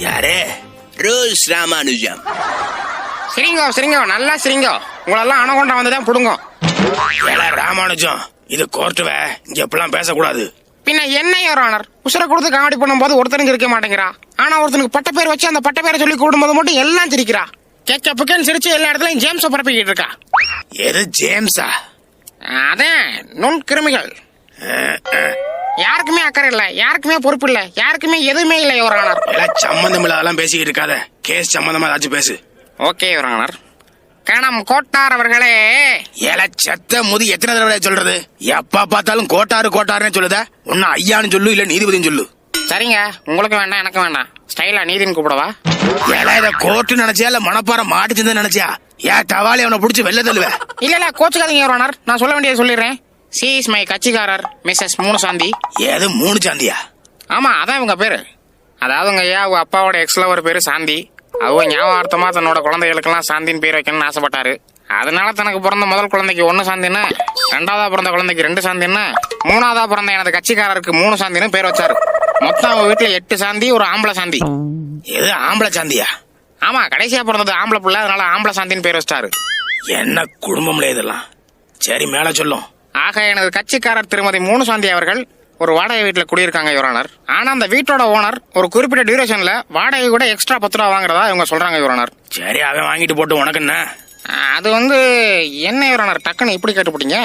யாரே? ரூல்ஸ் ராமானுஜம். சரிங்கோ நல்லா சரிங்கோ. உங்களெல்லாம் அணகொண்டா வந்துதான் புடுங்க. ராமானுஜம், இது கோர்ட்டுவே, இங்க எப்பெல்லாம் பேசக்கூடாது. பின்ன என்ன யுவர் ஆனர், உசுர கொடுத்து காமெடி பண்ணும்போது ஒருத்தனுக்கு இருக்க மாட்டேங்கிறா. ஆனா ஒருத்தனுக்கு பட்ட பேர் வச்சு அந்த பட்ட பேரை சொல்லி கூடும்போது மட்டும் எல்லாம் சிரிக்கிறா. கேட்க புக்கன்னு சிரிச்சு எல்லா இடத்துலயும் ஜேம்ஸ பரப்பிக்கிட்டு இருக்கா. எது ஜேம்ஸா? அதான் நுண் கிருமிகள். யாருக்குமே அக்கறை இல்ல, யாருக்குமே பொறுப்பு இல்ல, யாருக்குமே எதுவுமே இல்ல யுவர் ஆனர். சம்பந்தம் இல்லாதெல்லாம் பேசிக்கிட்டு இருக்காத. கேஸ் சம்பந்தமா ஏதாச்சும் பேசு. Okay your honour. கணம் கோட்டார் அவர்களே. செத்த முதி எத்தனை தடவை சொல்றது? எப்ப பார்த்தாலும் கோட்டாருன்னு சொல்லுத. ஒன்னு ஐயான்னு சொல்லு, இல்ல நீதிபதினு சொல்லு. சரிங்க, உங்களுக்கு வேண்டாம் எனக்கு வேண்டாம். ஸ்டைலா நீதினு கூப்பிடவா? இத கோர்ட்டு நினைச்சியா இல்ல மனப்பாறை மாட்டுச்சுன்னு நினைச்சியா? ஏன் டவாலி அவனை புடிச்சு வெளில தள்ளுவேன்? இல்ல கோச்சுக்காதீங்க யுவர் ஆனர், நான் சொல்ல வேண்டியது சொல்லிடுறேன். சி இஸ் மை கட்சிக்காரர் மிஸ்ஸஸ் மூணுசாந்தி. ஏது மூணுசாந்தியா? ஆமா, அதான் இவங்க பேரு. அதாவது உங்க ஐயா அப்பாவோட எக்ஸ்லவர் பேரு சாந்தி. அவங்க ஞாபகார்த்தமா தன்னோட குழந்தைகளுக்கெல்லாம் சாந்தின்னு பேர் வைக்கணும்னு ஆசைப்பட்டாரு. அதனால தனக்கு பிறந்த முதல் குழந்தைக்கு 1 சாந்தின்னு, 2ஆவதா பிறந்த குழந்தைக்கு 2 சாந்தின்னு, 3ஆவதா பிறந்த எனது கட்சிக்காரருக்கு 3 சாந்தின்னு பேர் வச்சாரு. மொத்தம் அவங்க வீட்டுல 8 சாந்தி, ஒரு ஆம்பளை சாந்தி. எது ஆம்பளை சாந்தியா? ஆமா, கடைசியா பிறந்தது ஆம்பளை பிள்ளை, அதனால ஆம்பளை சாந்தின்னு பேர் வச்சாரு. என்ன குடும்பம்ல இதெல்லாம்? சரி, மேல சொல்லும். ஆக எனது கட்சிக்காரர் திருமதி மூணுசாந்தி அவர்கள் ஒரு வாடகை வீட்டுல குடியிருக்காங்க யுவர் ஆனர். ஆனா அந்த வீட்டோட ஓனர் ஒரு குறிப்பிட்ட டியூரேஷன்ல வாடகை கூட எக்ஸ்ட்ரா 10 ரூபா வாங்குறதா இவங்க சொல்றாங்க யுவர் ஆனர். சரி, அவன் வாங்கிட்டு போட்டு உனக்கு என்ன? அது என்ன யுவர் ஆனர், டக்குன்னு இப்படி கேட்டுப்பட்டீங்க?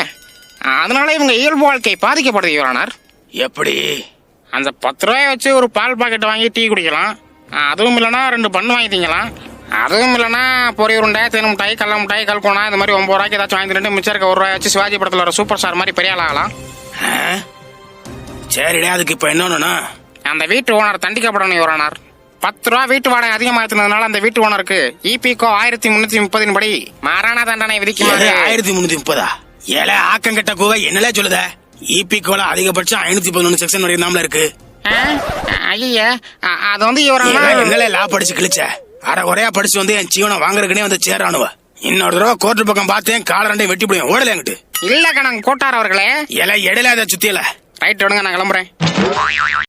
அதனால இவங்க இயல்பு வாழ்க்கை பாதிக்கப்படுது யுவர் ஆனர். எப்படி? அந்த 10 ரூபாயை வச்சு ஒரு பால் பாக்கெட் வாங்கி டீ குடிக்கலாம். அதுவும் இல்லைன்னா 2 பண்ணு வாங்கி திங்கலாம். அதுவும் இல்லைன்னா பொரி உருண்டை, தேன் மிட்டாய், கடல மிட்டாய், கல்கோனா, இந்த மாதிரி 9 ரூபாய்க்கு ஏதாச்சும் வாங்கி திட்டு மிச்சம் இருக்க 1 ரூபாய் வச்சு சிவாஜி படத்துல ஒரு சூப்பர் ஸ்டார் மாதிரி பெரிய ஆள் ஆகலாம். சரிடா, அதுக்கு இப்ப என்ன? அந்த வீட்டு ஓனர் தண்டிக்கப்படணும் யுவர் ஆனர். 10 ரூபா வீட்டு வாடகை அதிகமாக்குனதுனால அந்த வீட்டு ஓனருக்கு இபிகோ 1330 படி மாறான தண்டனை விதிக்குமாறு. 1330? ஏல ஆக்கங்கட்ட கூவ என்னல சொல்லுத? இபிகோல அதிகபட்சம் 511 செக்ஷன் வரையும் நாமல இருக்கு. ஐயா, அது யுவர் ஆனர். என்னல லா படிச்சு கிழிச்ச? அரை குறையா படிச்சு என் ஜீவனை வாங்குறதுக்குனே சேரானுவ. இன்னொரு தடவை கோர்ட்டு பக்கம் பார்த்தேன், கால 2 வெட்டி போடுவேன். ஓடல என்கிட்ட. இல்ல கணக்கு கோட்டார் அவர்களே. இடையில அதை சுத்தியல. ரைட் விடுங்க, நான் கிளம்புறேன்.